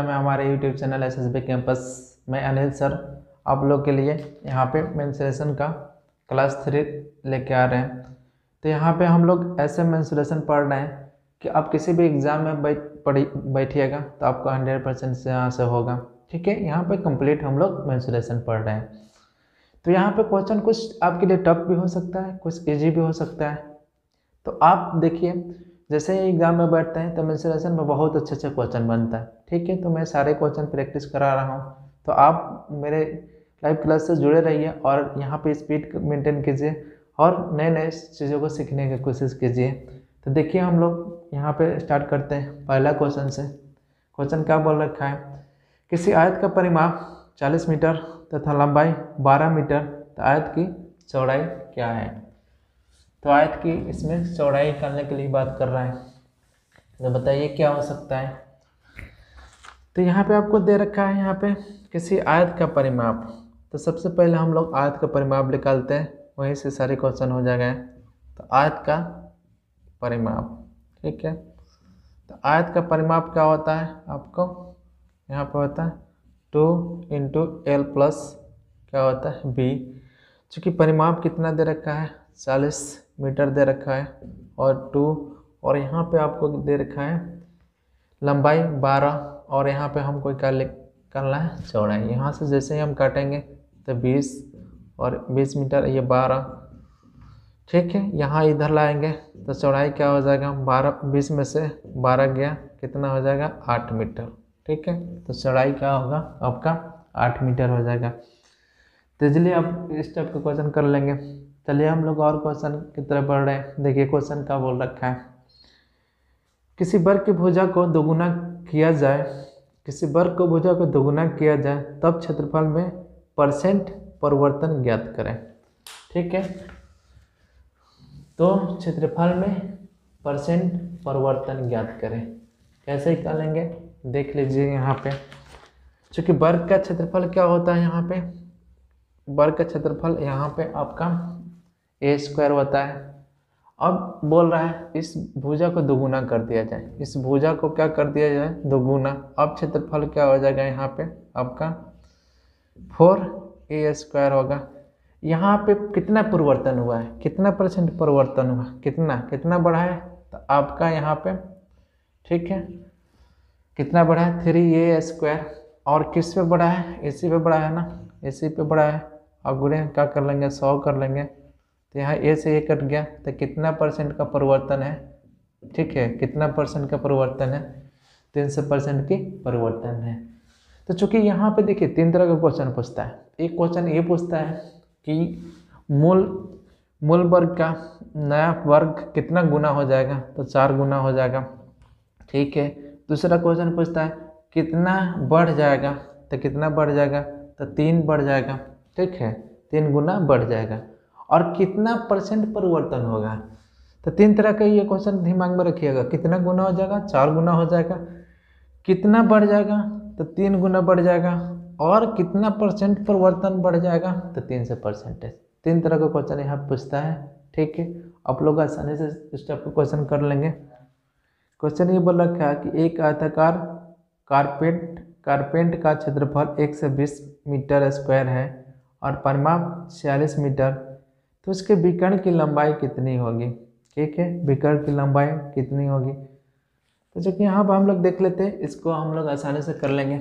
मैं हमारे YouTube channel SSB campus में अनिल सर आप लोग के लिए यहाँ पे मेंसुरेशन का क्लास 3 लेके आ रहे हैं। तो यहाँ पे हम लोग ऐसे मेंसुरेशन पढ़ रहे हैं कि आप किसी भी एग्ज़ाम में बैठिएगा तो आपको 100% से यहाँ से होगा। ठीक है, यहाँ पे कंप्लीट हम लोग मेंसुरेशन पढ़ रहे हैं। तो यहाँ पे क्वेश्चन कुछ आपके लिए टफ भी हो सकता है, कुछ ईजी भी हो सकता है। तो आप देखिए, जैसे ही एग्जाम में बैठते हैं तो मेंसुरेशन में बहुत अच्छे क्वेश्चन बनता है। ठीक है, तो मैं सारे क्वेश्चन प्रैक्टिस करा रहा हूँ, तो आप मेरे लाइव क्लास से जुड़े रहिए और यहाँ पे स्पीड मेंटेन कीजिए और नए नए चीज़ों को सीखने की कोशिश कीजिए। तो देखिए, हम लोग यहाँ पे स्टार्ट करते हैं पहला क्वेश्चन से। क्वेश्चन क्या बोल रखा है, किसी आयत का परिमाप 40 मीटर तथा लंबाई 12 मीटर, तो आयत की चौड़ाई क्या है। तो आयत की इसमें चौड़ाई निकालने के लिए बात कर रहा है, तो बताइए क्या हो सकता है। तो यहाँ पे आपको दे रखा है यहाँ पे किसी आयत का परिमाप। तो सबसे पहले हम लोग आयत का परिमाप निकालते हैं, वहीं से सारे क्वेश्चन हो जाएगा। तो आयत का परिमाप, ठीक है, तो आयत का परिमाप क्या होता है आपको यहाँ पे होता है 2 × L प्लस क्या होता है B। चूँकि परिमाप कितना दे रखा है 40 मीटर दे रखा है और 2, और यहाँ पे आपको दे रखा है लंबाई 12, और यहाँ पे हमको क्या निकालना है चौड़ाई। यहाँ से जैसे ही हम काटेंगे तो 20 और 20 मीटर, ये 12। ठीक है, यहाँ इधर लाएंगे तो चौड़ाई क्या हो जाएगा 12, 20 में से 12 गया, कितना हो जाएगा 8 मीटर। ठीक है, तो चौड़ाई क्या होगा आपका 8 मीटर हो जाएगा। तो चलिए अब इस टाइप का क्वेश्चन कर लेंगे। चलिए हम लोग और क्वेश्चन की तरफ बढ़ रहे हैं। देखिए क्वेश्चन क्या बोल रखा है, किसी वर्ग की भुजा को दोगुना किया जाए, किसी वर्ग को भुजा को दोगुना किया जाए तब क्षेत्रफल में % परिवर्तन ज्ञात करें। ठीक है, तो क्षेत्रफल में % परिवर्तन ज्ञात करें। कैसे निकालेंगे देख लीजिए। यहाँ पे चूँकि वर्ग का क्षेत्रफल क्या होता है, यहाँ पे वर्ग का क्षेत्रफल यहाँ पे आपका a² होता है। अब बोल रहा है इस भुजा को दोगुना कर दिया जाए, इस भुजा को क्या कर दिया जाए दोगुना। अब क्षेत्रफल क्या हो जाएगा यहाँ पे आपका 4a² होगा। यहाँ पे कितना परिवर्तन हुआ है, कितना % परिवर्तन हुआ, कितना बढ़ा है, तो आपका यहाँ पे ठीक है कितना बढ़ा है 3a², और किस पे बढ़ा है इसी पे बढ़ा है ना, इसी पे बढ़ा है। अब गुणे क्या कर लेंगे 100 कर लेंगे, तो यहाँ a से a कट गया, तो कितना % का परिवर्तन है। ठीक है, कितना % का परिवर्तन है 300% की परिवर्तन है। तो चूंकि यहाँ पे देखिए 3 तरह का क्वेश्चन पूछता है। एक क्वेश्चन ये पूछता है कि मूल वर्ग का नया वर्ग कितना गुना हो जाएगा, तो 4 गुना हो जाएगा। ठीक है, दूसरा क्वेश्चन पूछता है कितना बढ़ जाएगा, तो कितना बढ़ जाएगा, तो 3 बढ़ जाएगा। ठीक है, 3 गुना बढ़ जाएगा। और कितना % परिवर्तन होगा, तो 3 तरह का ये क्वेश्चन दिमाग में रखिएगा। कितना गुना हो जाएगा 4 गुना हो जाएगा, कितना बढ़ जाएगा तो 3 गुना बढ़ जाएगा, और कितना % परिवर्तन बढ़ जाएगा तो 300%। 3 तरह का क्वेश्चन यहाँ पूछता है। ठीक है, आप लोग आसानी से इस टाइप का क्वेश्चन कर लेंगे। क्वेश्चन ये बोल रखा है कि एक आयताकार कारपेंट का क्षेत्रफल 120 मीटर स्क्वायर है और परिमाप 46 मीटर, तो उसके विकर्ण की लंबाई कितनी होगी। ठीक है, विकर्ण की लंबाई कितनी होगी। तो जो कि यहाँ पर हम लोग देख लेते हैं, इसको हम लोग आसानी से कर लेंगे।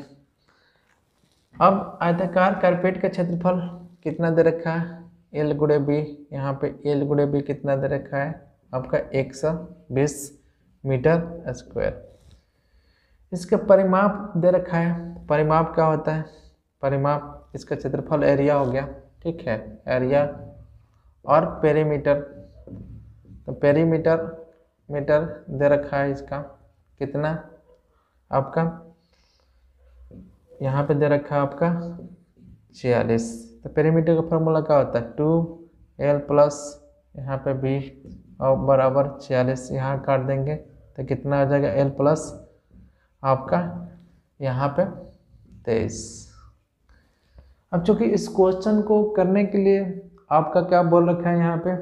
अब आयताकार कारपेट का क्षेत्रफल कितना दे रखा है L × B। यहाँ पे L × B कितना दे रखा है आपका 120 मीटर स्क्वायर। इसका परिमाप दे रखा है, परिमाप क्या होता है, परिमाप इसका क्षेत्रफल एरिया हो गया। ठीक है, एरिया और पेरीमीटर, तो पेरीमीटर दे रखा है इसका कितना आपका यहाँ पे दे रखा है आपका 46। तो पेरीमीटर का फॉर्मूला क्या होता है 2L प्लस यहाँ पे B और बराबर 46। यहाँ काट देंगे तो कितना आ जाएगा L प्लस आपका यहाँ पे 23। अब चूंकि इस क्वेश्चन को करने के लिए आपका क्या बोल रखा है यहाँ पे,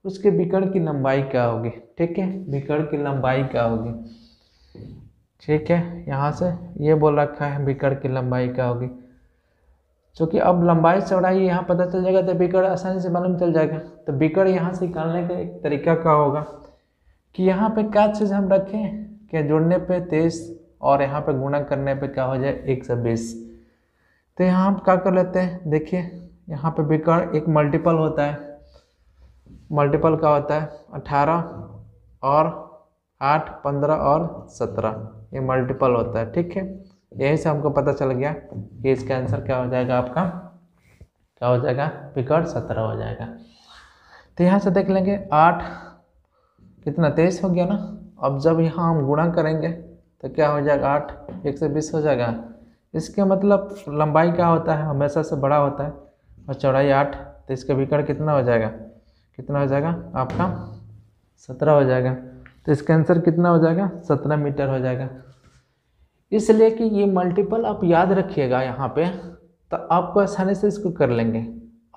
उसके विकर्ण की लंबाई क्या होगी। ठीक है, विकर्ण की लंबाई क्या होगी। ठीक है। यहाँ से ये बोल रखा है बिकड़ की लंबाई क्या होगी, क्योंकि अब लंबाई चौड़ाई यहाँ पता चल जाएगा तो बिकड़ आसानी से मालूम चल जाएगा। तो बिकड़ यहाँ से निकालने का एक तरीका क्या होगा कि यहाँ पे क्या चीज़ हम रखें कि जोड़ने पे 23 और यहाँ पे गुणा करने पे क्या हो जाए 120। तो यहाँ हम क्या कर लेते हैं, देखिए यहाँ पे बिकड़ एक मल्टीपल होता है, मल्टीपल का होता है 18 और 8, 15 और 17, ये मल्टीपल होता है। ठीक है, यही से हमको पता चल गया कि इसका आंसर क्या हो जाएगा, आपका क्या हो जाएगा, बिकड़ 17 हो जाएगा। तो यहाँ से देख लेंगे 8 कितना 23 हो गया ना। अब जब यहाँ हम गुणा करेंगे तो क्या हो जाएगा, 8 120 हो जाएगा। इसके मतलब लंबाई क्या होता है, हमेशा से बड़ा होता है और चौड़ाई 8, तो इसका बिकड़ कितना हो जाएगा, कितना हो जाएगा आपका 17 हो जाएगा। तो इसका आंसर कितना हो जाएगा, 17 मीटर हो जाएगा। इसलिए कि ये मल्टीपल आप याद रखिएगा यहाँ पे, तो आपको आसानी से इसको कर लेंगे।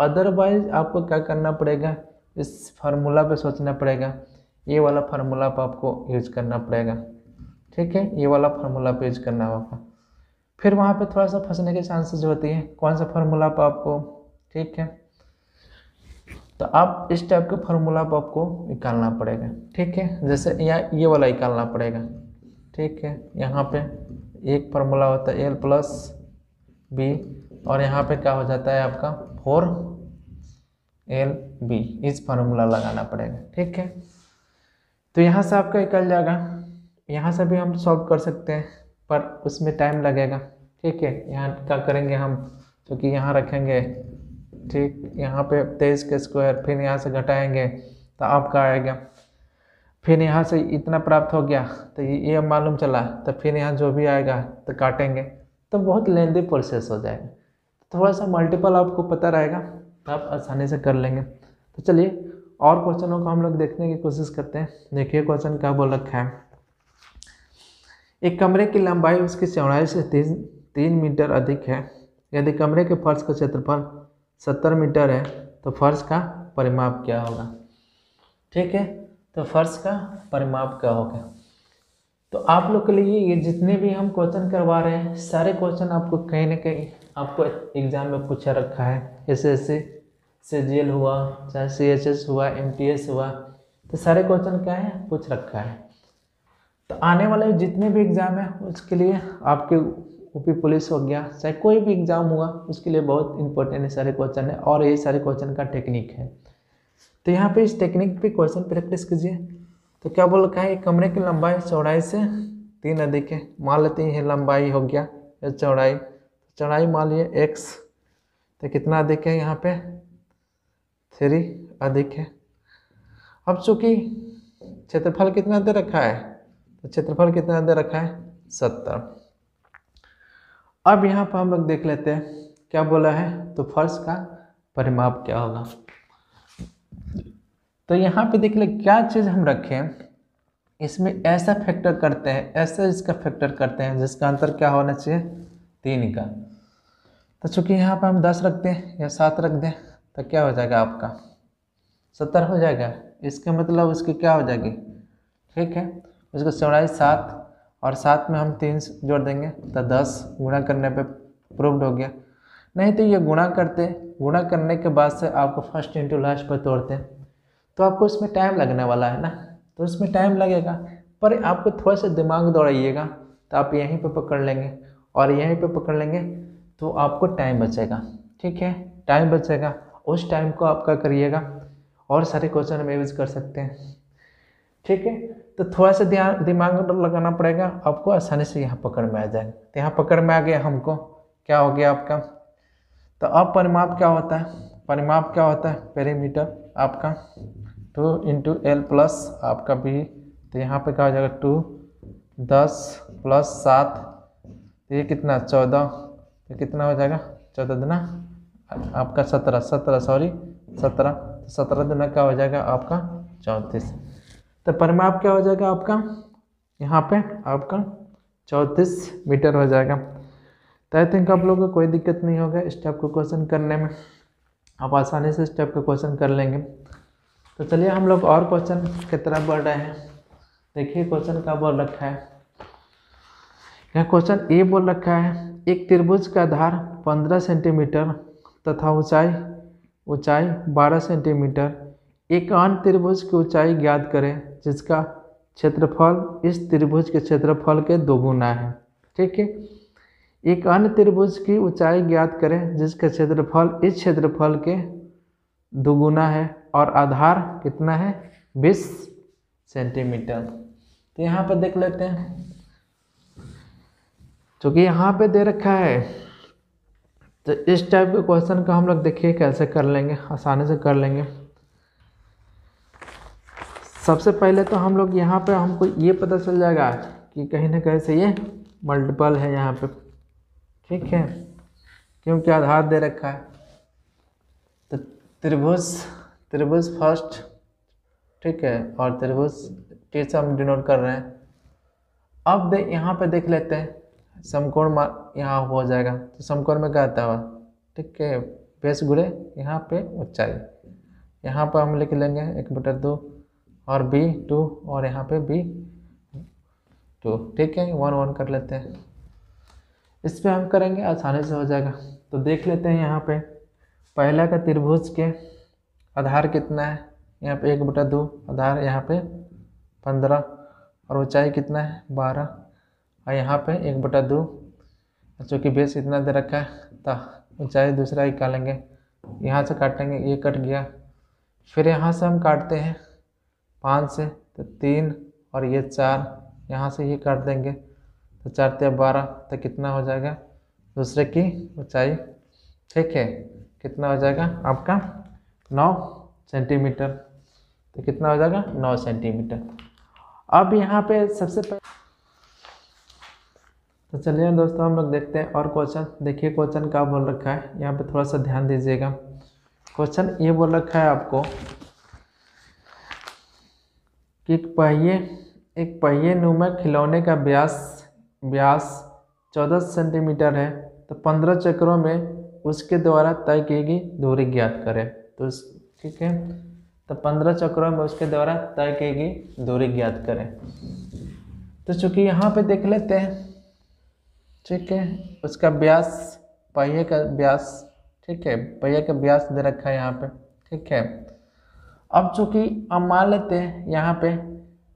अदरवाइज आपको क्या करना पड़ेगा, इस फार्मूला पे सोचना पड़ेगा, ये वाला फार्मूला पे आपको यूज करना पड़ेगा। ठीक है, ये वाला फार्मूला पे यूज करना होगा, फिर वहाँ पे थोड़ा सा फंसने के चांसेस होती है। कौन सा फार्मूला पे आपको, ठीक है, तो आप इस टाइप के फार्मूला पे आपको निकालना पड़ेगा। ठीक है, जैसे ये वाला निकालना पड़ेगा। ठीक है, यहाँ पे एक फार्मूला होता है L+B और यहाँ पे क्या हो जाता है आपका 4LB, इस फार्मूला लगाना पड़ेगा। ठीक है, तो यहाँ से आपका निकल जाएगा। यहाँ से भी हम सॉल्व कर सकते हैं पर उसमें टाइम लगेगा। ठीक है, यहाँ क्या करेंगे हम, क्योंकि यहाँ रखेंगे, ठीक, यहाँ पे 23 के स्क्वायर, फिर यहाँ से घटाएंगे तो आपका आएगा, फिर यहाँ से इतना प्राप्त हो गया तो ये मालूम चला, तो फिर यहाँ जो भी आएगा तो काटेंगे, तो बहुत लेंदी प्रोसेस हो जाएगा। थोड़ा सा मल्टीपल आपको पता रहेगा तो आप आसानी से कर लेंगे। तो चलिए और क्वेश्चनों को हम लोग देखने की कोशिश करते हैं। देखिए क्वेश्चन क्या बोल रखा है, एक कमरे की लंबाई उसकी चौड़ाई से 3 मीटर अधिक है। यदि कमरे के फर्श का क्षेत्रफल 70 मीटर है तो फर्श का परिमाप क्या होगा। ठीक है, तो फर्श का परिमाप क्या होगा। तो आप लोग के लिए ये जितने भी हम क्वेश्चन करवा रहे हैं, सारे क्वेश्चन आपको कहीं ना कहीं आपको एग्जाम में पूछा रखा है। SSC CGL हुआ, चाहे CHS हुआ, MTS हुआ, तो सारे क्वेश्चन क्या है, पूछ रखा है। तो आने वाले जितने भी एग्ज़ाम है उसके लिए आपके यूपी पुलिस हो गया, चाहे कोई भी एग्ज़ाम हुआ, उसके लिए बहुत इंपॉर्टेंट सारे क्वेश्चन है और ये सारे क्वेश्चन का टेक्निक है। तो यहाँ पे इस टेक्निक पे क्वेश्चन प्रैक्टिस कीजिए। तो क्या बोल रखा है, कमरे की लंबाई चौड़ाई से 3 अधिक है। मान लेते हैं लंबाई हो गया, ये चौड़ाई मान लिए x, तो कितना अधिक है, यहाँ पे 3 अधिक है। अब चूँकि क्षेत्रफल कितना दे रखा है, तो क्षेत्रफल कितना दे रखा है 70। अब यहाँ पर हम लोग देख लेते हैं क्या बोला है, तो फर्श का परिमाप क्या होगा। तो यहाँ पे देख ले क्या चीज़ हम रखें, इसमें ऐसा फैक्टर करते हैं, ऐसा इसका फैक्टर करते हैं जिसका अंतर क्या होना चाहिए 3 का। तो चूँकि यहाँ पर हम 10 रख दें या 7 रख दें तो क्या हो जाएगा, आपका 70 हो जाएगा। इसका मतलब उसकी क्या हो जाएगी, ठीक है, उसको चौड़ाई 7 और 7 में हम 3 जोड़ देंगे तो 10, गुणा करने पे प्रूव्ड हो गया। नहीं तो ये गुणा करने के बाद से आपको फर्स्ट इंटू लास्ट पर तोड़ते हैं तो आपको इसमें टाइम लगने वाला है ना, तो इसमें टाइम लगेगा, पर आपको थोड़ा सा दिमाग दौड़ाइएगा तो आप यहीं पे पकड़ लेंगे और यहीं पे पकड़ लेंगे तो आपको टाइम बचेगा। ठीक है, टाइम बचेगा, उस टाइम को आप क्या करिएगा और सारे क्वेश्चन में यूज कर सकते हैं। ठीक है, तो थोड़ा सा दिमाग लगाना पड़ेगा, आपको आसानी से यहाँ पकड़ में आ जाएगा। तो यहाँ पकड़ में आ गया, हमको क्या हो गया आपका। तो अब परिमाप क्या होता है, परिमाप क्या होता है, पेरीमीटर आपका 2 × L+ आपका B, तो यहाँ पे क्या हो जाएगा 2, 10 + 7, तो ये कितना 14, तो कितना हो जाएगा 14 दुना आपका 17 दुना क्या हो जाएगा आपका 34। तो परिमाप क्या हो जाएगा आपका, यहाँ पे आपका 34 मीटर हो जाएगा। तो आई थिंक आप लोगों को कोई दिक्कत नहीं होगा इस टाइप का क्वेश्चन करने में, आप आसानी से इस टाइप का क्वेश्चन कर लेंगे। तो चलिए हम लोग और क्वेश्चन की तरफ बढ़ रहे हैं। देखिए क्वेश्चन क्या बोल रखा है, यहाँ क्वेश्चन ए बोल रखा है एक त्रिभुज का आधार 15 सेंटीमीटर तथा ऊंचाई 12 सेंटीमीटर। एक अन्य त्रिभुज की ऊंचाई ज्ञात करें जिसका क्षेत्रफल इस त्रिभुज के क्षेत्रफल के दोगुना है। ठीक है, एक अन्य त्रिभुज की ऊंचाई ज्ञात करें जिसका क्षेत्रफल इस क्षेत्रफल के दोगुना है और आधार कितना है 20 सेंटीमीटर। तो यहाँ पर देख लेते हैं, क्योंकि यहाँ पे दे रखा है तो इस टाइप के क्वेश्चन का हम लोग देखिए कैसे कर लेंगे, आसानी से कर लेंगे। सबसे पहले तो हम लोग यहाँ पे हमको ये पता चल जाएगा कि कहीं ना कहीं से ये मल्टीपल है यहाँ पे। ठीक है, क्योंकि आधार दे रखा है तो त्रिभुज फर्स्ट, ठीक है, और त्रिभुज टी से हम डिनोट कर रहे हैं। अब यहाँ पे देख लेते हैं समकोण यहाँ हो जाएगा, तो समकोण में क्या आता है, ठीक है, बेस गुणे यहाँ पे ऊंचाई, यहाँ पर हम लिख लेंगे 1/2 और b2 और यहाँ पे b2। ठीक है, 1 1 कर लेते हैं, इस पर हम करेंगे आसानी से हो जाएगा। तो देख लेते हैं यहाँ पे पहला का त्रिभुज के आधार कितना है, यहाँ पे 1/2 आधार, यहाँ पे 15 और ऊंचाई कितना है 12 और यहाँ पे 1/2 चूँकि बेस इतना दे रखा है तो ऊंचाई दूसरा निकालेंगे, यहाँ से काटेंगे, ये कट गया, फिर यहाँ से हम काटते हैं 5 से तो 3 और ये 4, यहाँ से ये काट देंगे तो 4 × 12 तो कितना हो जाएगा दूसरे की ऊंचाई। ठीक है, कितना हो जाएगा आपका 9 सेंटीमीटर। तो कितना हो जाएगा 9 सेंटीमीटर। अब यहाँ पे सबसे पहले तो चलिए दोस्तों हम लोग देखते हैं और क्वेश्चन। देखिए क्वेश्चन क्या बोल रखा है, यहाँ पे थोड़ा सा ध्यान दीजिएगा। क्वेश्चन ये बोल रखा है आपको कि एक पहिए नुमा खिलौने का व्यास 14 सेंटीमीटर है, तो 15 चक्रों में उसके द्वारा तय की गई दूरी ज्ञात करें। तो ठीक है, तो 15 चक्रों में उसके द्वारा तय की गई दूरी ज्ञात करें। तो चूँकि यहाँ पे देख लेते हैं, ठीक है, उसका व्यास, पहिए का व्यास, ठीक है, पहिए का व्यास दे रखा है यहाँ पे। ठीक है, अब चूँकि हम मान लेते हैं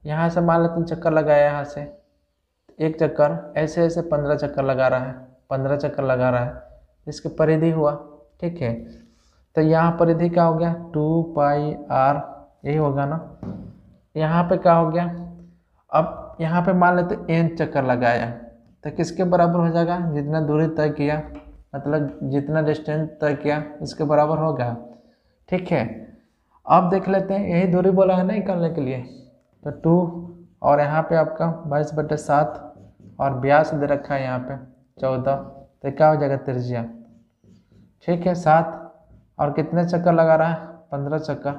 यहाँ से मान लेते हैं चक्कर लगाया, यहाँ से एक चक्कर, ऐसे ऐसे 15 चक्कर लगा रहा है, 15 चक्कर लगा रहा है, इसकी परिधि हुआ। ठीक है, तो यहाँ परिधि क्या हो गया 2πr, यही होगा ना। यहाँ पे क्या हो गया, अब यहाँ पे मान लेते n चक्कर लगाया तो किसके बराबर हो जाएगा, जितना दूरी तय किया, मतलब जितना डिस्टेंस तय किया उसके बराबर होगा। ठीक है, अब देख लेते हैं, यही दूरी बोला है ना निकालने के लिए, तो 2 और यहाँ पे आपका 22/7 और व्यास दे रखा है यहाँ पे 14, तो क्या हो जाएगा त्रिज्या। ठीक है, 7 और कितने चक्कर लगा रहा है 15 चक्कर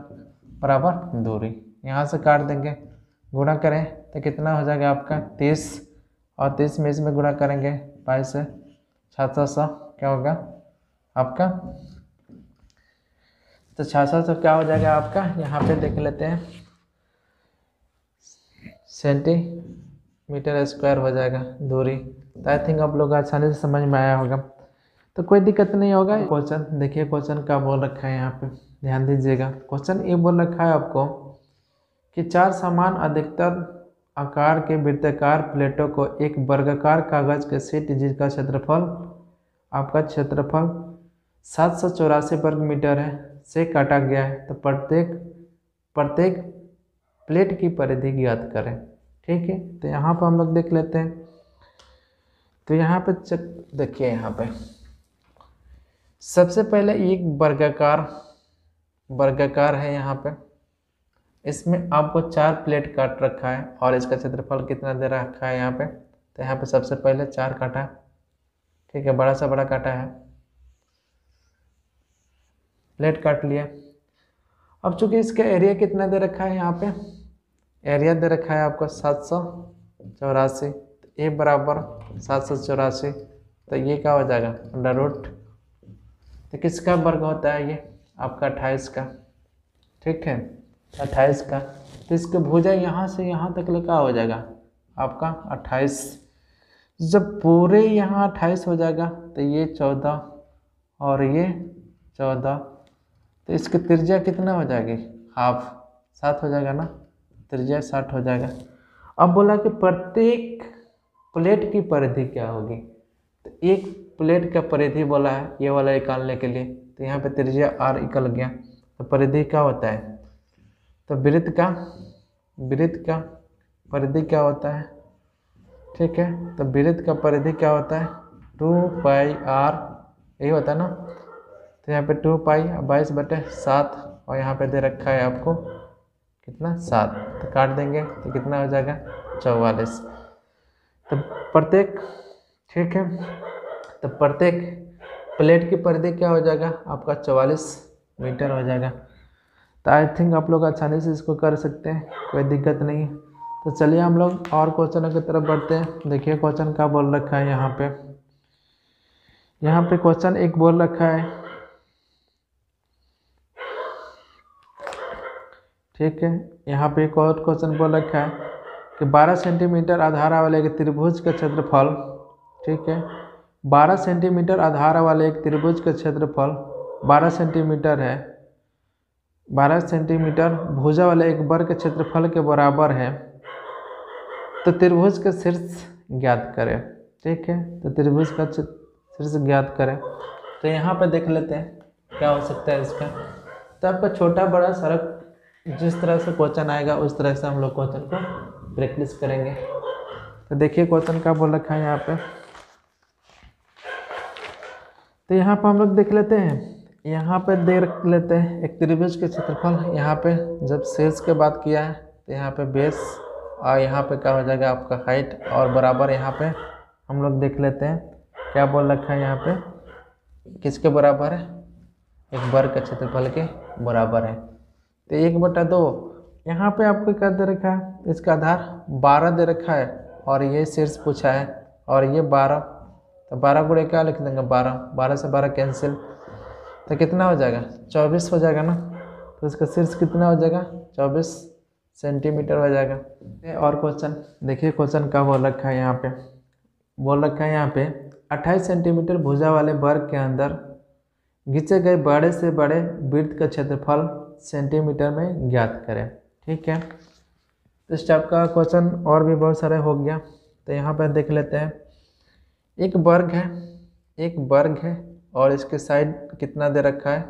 बराबर दूरी, यहाँ से काट देंगे, गुणा करें तो कितना हो जाएगा आपका 30 और 30 में इसमें गुणा करेंगे 22 से 700, क्या होगा आपका, तो 600 क्या हो जाएगा आपका, यहाँ पे देख लेते हैं सेंटीमीटर स्क्वायर हो जाएगा दूरी। तो आई थिंक आप लोग आसानी से समझ में आया होगा, तो कोई दिक्कत नहीं होगा। क्वेश्चन देखिए, क्वेश्चन क्या बोल रखा है यहाँ पे, ध्यान दीजिएगा। क्वेश्चन ये बोल रखा है आपको कि 4 समान अधिकतर आकार के वृत्ताकार प्लेटों को एक वर्गाकार कागज के शीट जिसका क्षेत्रफल आपका 784 वर्ग मीटर है से काटा गया है, तो प्रत्येक प्लेट की परिधि ज्ञात करें। ठीक है, तो यहाँ पर हम लोग देख लेते हैं। तो यहाँ पे देखिए, यहाँ पे सबसे पहले एक वर्गाकार है यहाँ पे, इसमें आपको 4 प्लेट काट रखा है और इसका क्षेत्रफल कितना दे रखा है यहाँ पे, तो यहाँ पे सबसे पहले 4 काटा। ठीक है, बड़ा सा बड़ा काटा है, प्लेट काट लिया। अब चूंकि इसका एरिया कितना दे रखा है, यहाँ पे एरिया दे रखा है आपको 784, तो ए बराबर 784, तो ये क्या हो जाएगा √, तो किसका वर्ग होता है ये आपका 28 का। ठीक है, 28 का, तो इसका भुजा यहाँ से यहाँ तक का हो जाएगा आपका 28 जब पूरे यहाँ 28 हो जाएगा तो ये 14 और ये 14, तो इसकी त्रिज्या कितना हो जाएगी, हाफ, 7 हो जाएगा ना, त्रिज्या 60 हो जाएगा। अब बोला कि प्रत्येक प्लेट की परिधि क्या होगी, तो एक प्लेट का परिधि बोला है ये वाला निकालने के लिए, तो यहाँ पे त्रिज्या r निकल गया, तो परिधि क्या होता है, तो वृत्त का परिधि क्या होता है, ठीक है, तो वृत्त का परिधि क्या होता है 2πr, यही होता है ना, तो यहाँ पे 2π 22/7 और यहाँ पे दे रखा है आपको कितना 7, तो काट देंगे तो कितना हो जाएगा 44। तो प्रत्येक, ठीक है, तो प्रत्येक प्लेट की परिधि क्या हो जाएगा आपका 44 मीटर हो जाएगा। तो आई थिंक आप लोग आसानी से इसको कर सकते हैं, कोई दिक्कत नहीं है। तो चलिए हम लोग और क्वेश्चनों की तरफ बढ़ते हैं। देखिए क्वेश्चन क्या बोल रखा है यहाँ पे क्वेश्चन एक बोल रखा है, ठीक है, यहाँ पे एक और क्वेश्चन बोल रखा है कि 12 सेंटीमीटर आधार वाले एक त्रिभुज का क्षेत्रफल, ठीक है, 12 सेंटीमीटर आधार वाले एक त्रिभुज का क्षेत्रफल 12 सेंटीमीटर है, 12 सेंटीमीटर भुजा वाले एक वर्ग के क्षेत्रफल के बराबर है, तो त्रिभुज का शीर्ष ज्ञात करें, ठीक है, तो त्रिभुज का शीर्ष ज्ञात करें। तो यहाँ पे देख लेते हैं क्या हो सकता है इसका। तो आपका छोटा बड़ा सड़क जिस तरह से क्वेश्चन आएगा उस तरह से हम लोग क्वेश्चन को प्रैक्टिस करेंगे। तो देखिए क्वेश्चन क्या बोल रखा है यहाँ पे, तो यहाँ पर हम लोग देख लेते हैं, यहाँ पे देख लेते हैं एक त्रिभुज के क्षेत्रफल, यहाँ पे जब शीर्ष के बात किया है तो यहाँ पे बेस और यहाँ पे क्या हो जाएगा आपका हाइट और बराबर, यहाँ पे हम लोग देख लेते हैं क्या बोल रखा है यहाँ पे, किसके बराबर है, एक वर्ग का क्षेत्रफल के बराबर है। तो 1/2 यहाँ पे आपको क्या दे रखा है, इसका आधार 12 दे रखा है और ये शीर्ष पूछा है और ये 12, तो 12 गुणे क्या लिख देंगे 12, 12 से 12 कैंसिल, तो कितना हो जाएगा 24 हो जाएगा ना, तो इसका शीर्ष कितना हो जाएगा 24 सेंटीमीटर हो जाएगा। और क्वेश्चन देखिए क्वेश्चन क्या बोल रखा है यहाँ पे, बोल रखा है यहाँ पे 28 सेंटीमीटर भुजा वाले वर्ग के अंदर खींचे गए बड़े से बड़े वृत्त का क्षेत्रफल सेंटीमीटर में ज्ञात करें, ठीक है। तो इस टाइप का क्वेश्चन और भी बहुत सारे हो गया। तो यहाँ पर देख लेते हैं, एक वर्ग है और इसके साइड कितना दे रखा है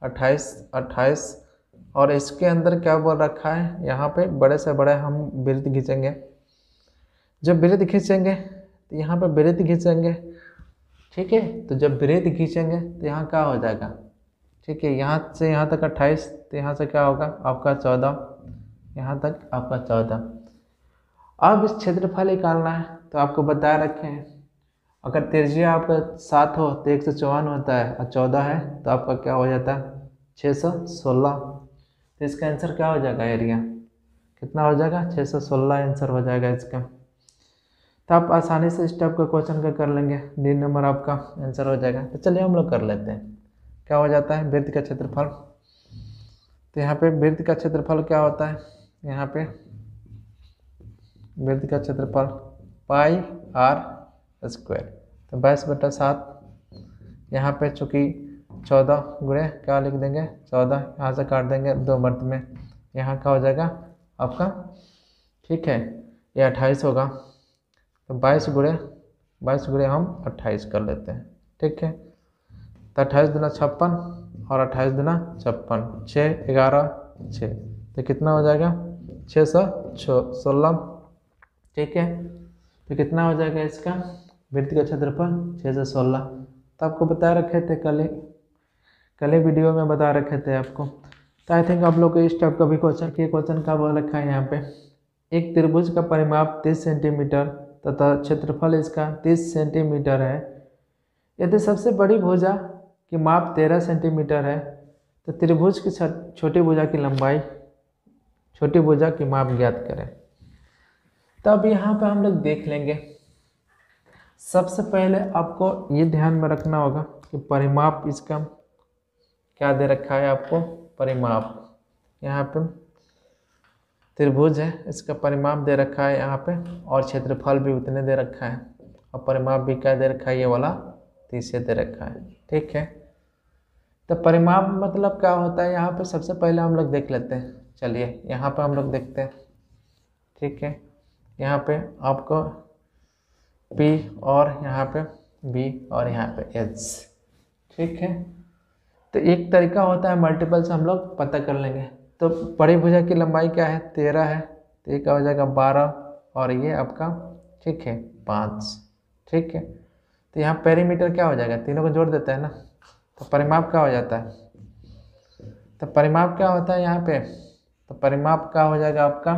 28 और इसके अंदर क्या बोल रखा है, यहाँ पे बड़े से बड़े हम वृत्त खींचेंगे। जब वृत्त खींचेंगे तो यहाँ पे वृत्त खींचेंगे, ठीक है, तो जब वृत्त खींचेंगे तो यहाँ क्या हो जाएगा, ठीक है, यहाँ से यहाँ तक 28, तो यहाँ से क्या होगा आपका 14, यहाँ तक आपका 14। अब इस क्षेत्रफल निकालना है, तो आपको बता रखे हैं अगर त्रिज्या आपका 7 हो तो 154 होता है और 14 है तो आपका क्या हो जाता है 616। तो इसका आंसर क्या हो जाएगा, एरिया कितना हो जाएगा 616 आंसर हो जाएगा इसका। तो आप आसानी से इस टाइप का क्वेश्चन का कर लेंगे, 3 नंबर आपका आंसर हो जाएगा। तो चलिए हम लोग कर लेते हैं, क्या हो जाता है वृत्त का क्षेत्रफल। तो यहाँ पे वृत्त का क्षेत्रफल क्या होता है, यहाँ पे वृत्त का क्षेत्रफल πr², तो 22/7, यहाँ पे चूँकि 14 गुणे क्या लिख देंगे 14, यहाँ से काट देंगे 2 मर्द में, यहाँ क्या हो जाएगा आपका, ठीक है, ये 28 होगा, तो 22 गुणे हम 28 कर लेते हैं, ठीक है। तो 28 दूना 56 और 28 दूना 56, 6 11 6, तो कितना हो जाएगा 616, ठीक है। तो कितना हो जाएगा इसका वृत्त का क्षेत्रफल 616। तो आपको बता रखे थे कल वीडियो में बता रखे थे आपको। तो आई थिंक आप लोग को इस टाइप का भी क्वेश्चन का बोल रखा है यहाँ पे, एक त्रिभुज का परिमाप 30 सेंटीमीटर तथा क्षेत्रफल इसका 30 सेंटीमीटर है। यदि सबसे बड़ी भुजा की माप 13 सेंटीमीटर है तो त्रिभुज की छोटी भुजा की लंबाई, छोटी भुजा की माप ज्ञात करें। तो अब यहाँ पे हम लोग देख लेंगे, सबसे पहले आपको ये ध्यान में रखना होगा कि परिमाप इसका क्या दे रखा है आपको, परिमाप यहाँ पे त्रिभुज है इसका परिमाप दे रखा है यहाँ पे और क्षेत्रफल भी उतने दे रखा है। और परिमाप भी क्या दे रखा है, ये वाला 30 दे रखा है। ठीक है, तो परिमाप मतलब क्या होता है यहाँ पे सबसे पहले हम लोग देख लेते हैं। चलिए यहाँ पे हम लोग देखते हैं। ठीक है, यहाँ पे आपको P और यहाँ पे B और यहाँ पे H। ठीक है, तो एक तरीका होता है मल्टीपल से हम लोग पता कर लेंगे। तो परिभुजा की लंबाई क्या है, 13 है, तो ये क्या हो जाएगा 12 और ये आपका ठीक है 5। ठीक है, तो यहाँ पेरीमीटर क्या हो जाएगा, तीनों को जोड़ देता है ना, तो परिमाप क्या हो जाता है, तो परिमाप क्या होता है यहाँ पे, तो परिमाप क्या हो जाएगा आपका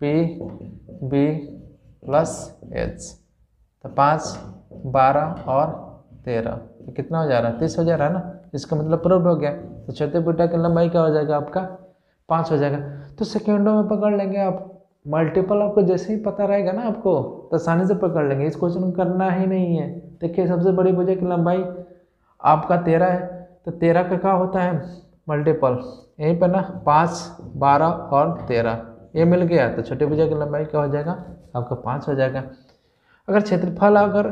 P B प्लस H। तो 5 12 और 13 तो कितना हो जा रहा है, 30 हो जा रहा है ना, इसका मतलब प्रूव हो गया। तो चौथे बुट्टा की लंबाई क्या हो जाएगा आपका 5 हो जाएगा। तो सेकेंडों में पकड़ लेंगे आप, मल्टीपल आपको जैसे ही पता रहेगा ना आपको तो आसानी से पकड़ लेंगे। इस क्वेश्चन को करना ही नहीं है। देखिए सबसे बड़ी भुजा की लंबाई आपका 13 है, तो 13 का क्या होता है मल्टीपल, यहीं पर ना 5 12 और 13 ये मिल गया, तो छोटी भुजा की लंबाई क्या हो जाएगा आपका 5 हो जाएगा। अगर क्षेत्रफल अगर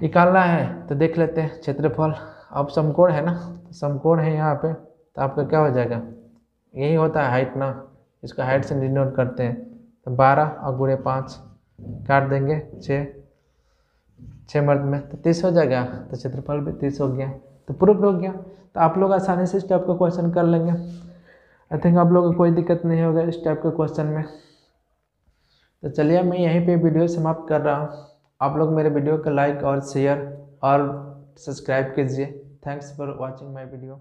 निकालना है तो देख लेते हैं क्षेत्रफल। अब समकोण है ना, समकोण है यहाँ पे, तो आपका क्या हो जाएगा, यही होता है हाइट ना, इसका हाइट से डिनोट करते हैं। तो 12 और गुणे 5 काट देंगे 6 मर्द में, तो 30 हो जाएगा, तो क्षेत्रफल भी 30 हो गया, तो प्रूफ हो गया। तो आप लोग आसानी से इस टाइप का क्वेश्चन कर लेंगे। आई थिंक आप लोगों को कोई दिक्कत नहीं होगा इस टाइप के क्वेश्चन में। तो चलिए मैं यहीं पे वीडियो समाप्त कर रहा हूँ। आप लोग मेरे वीडियो को लाइक और शेयर और सब्सक्राइब कीजिए। Thanks for watching my video.